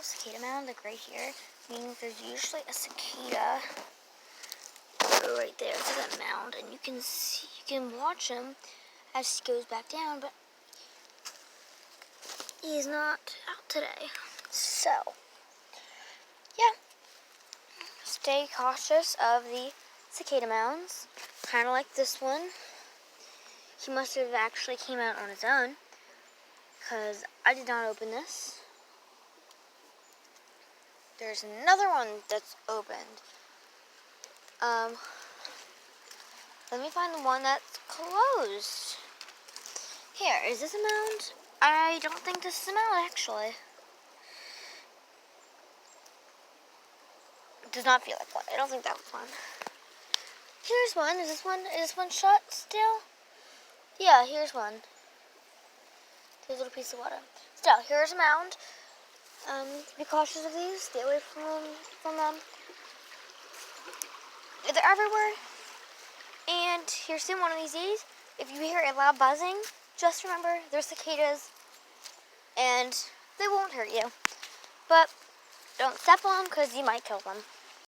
cicada mound, like right here, meaning there's usually a cicada right there. It's like a mound, and you can watch him as he goes back down, but he's not out today. So, yeah, stay cautious of the cicada mounds, kind of like this one. He must have actually came out on his own, because I did not open this. There's another one that's opened. Let me find the one that's closed. Here, is this a mound? I don't think this is a mound, actually. It does not feel like one. I don't think that was one. Here's one. Is this one shut still? Yeah, here's one. Here's a little piece of water. Still, here's a mound. Be cautious of these. Stay away from them. They're everywhere. And here's one of these days. If you hear a loud buzzing, just remember they're cicadas, and they won't hurt you. But don't step on them because you might kill them.